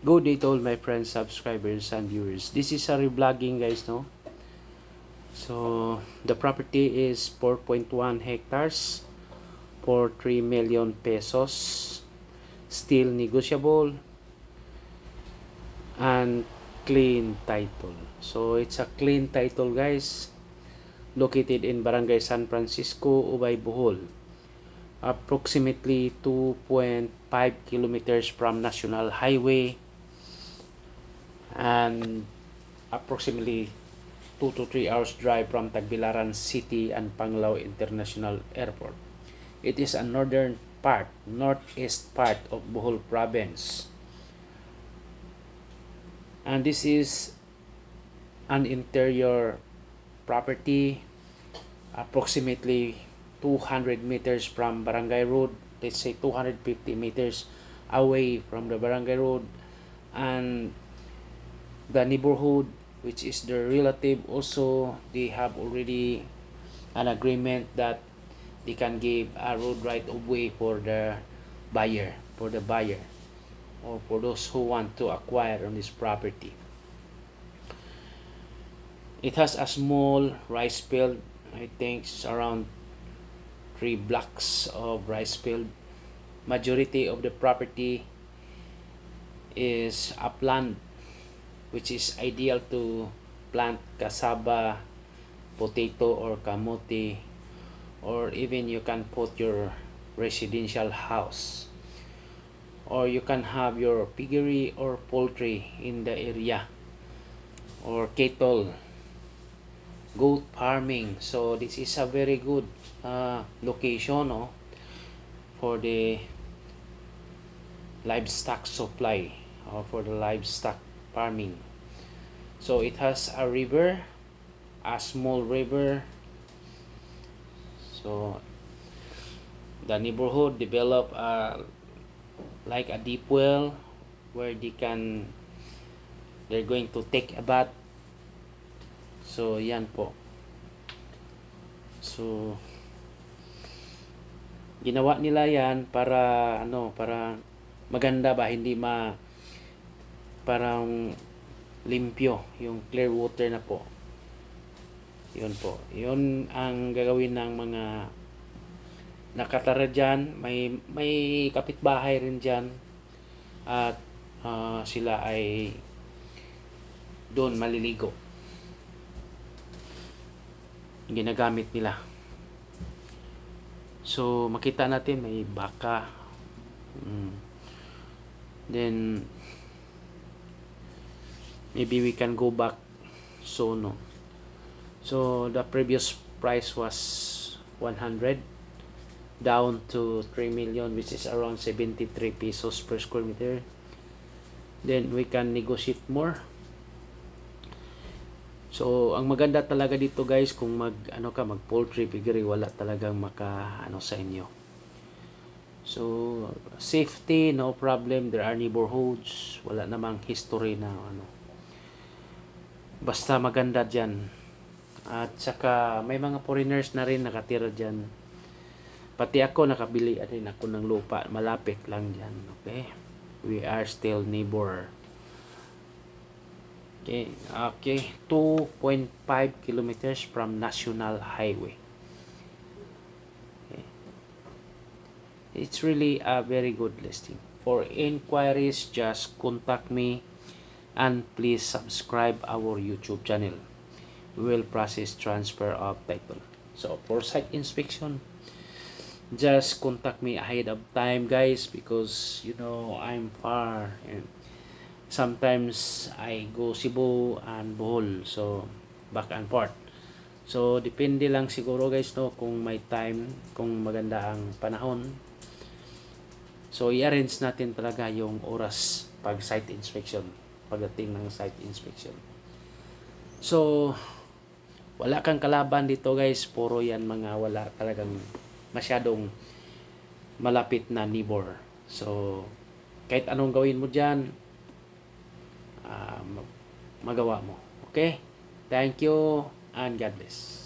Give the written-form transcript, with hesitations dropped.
Good day to all my friends, subscribers, and viewers. This is a revlogging, guys, no? So, the property is 4.1 hectares for 3 million pesos. Still negotiable and clean title. So, it's a clean title, guys. Located in Barangay San Francisco, Ubay, Bohol. Approximately 2.5 kilometers from National Highway and approximately 2 to 3 hours drive from Tagbilaran City and Panglao International Airport. It is a northeast part of Bohol Province. And this is an interior property approximately 200 meters from Barangay Road. Let's say 250 meters away from the Barangay Road, and the neighborhood, which is the relative, also they have already an agreement that they can give a road right of way for the buyer, or for those who want to acquire on this property. It has a small rice field. I think it's around 3 blocks of rice field. Majority of the property is upland, which is ideal to plant cassava, potato, or kamote, or even you can put your residential house, or you can have your piggery or poultry in the area, or cattle, goat farming. So this is a very good location, no, for the livestock supply, or for the livestock farming. So it has a river, a small river. So the neighborhood develop like a deep well where they're going to take a bath. So yan po. So ginawa nila yan para para maganda ba, hindi parang limpyo, yung clear water na po. Yun po, yun ang gagawin ng mga nakatara dyan. May kapitbahay rin dyan, at sila ay doon maliligo, ginagamit nila. So makita natin may baka. Then maybe we can go back soon, no? So the previous price was 100 down to 3 million, which is around 73 pesos per square meter. Then we can negotiate more. So ang maganda talaga dito, guys, kung mag poultry piggery, wala talagang sa inyo. So safety, no problem. There are neighborhoods, wala namang history na basta maganda dyan. At saka may mga foreigners na rin nakatira dyan. Pati ako nakabili rin ako ng lupa, malapit lang dyan. Okay, we are still neighbor. Okay, 2.5 kilometers from National Highway. Okay. It's really a very good listing. For inquiries, just contact me, and please subscribe our YouTube channel. We will process transfer of title. So for site inspection, just contact me ahead of time, guys, because I'm far, and sometimes I go Cebu and Bohol, so back and forth. So depende lang siguro, guys, no, kung may time, kung maganda ang panahon. So i-arrange natin talaga yung oras pag site inspection, pagdating ng site inspection. So wala kang kalaban dito, guys, puro yan mga wala talagang masyadong malapit na neighbor. So kahit anong gawin mo dyan, magawa mo. Okay? Thank you and God bless.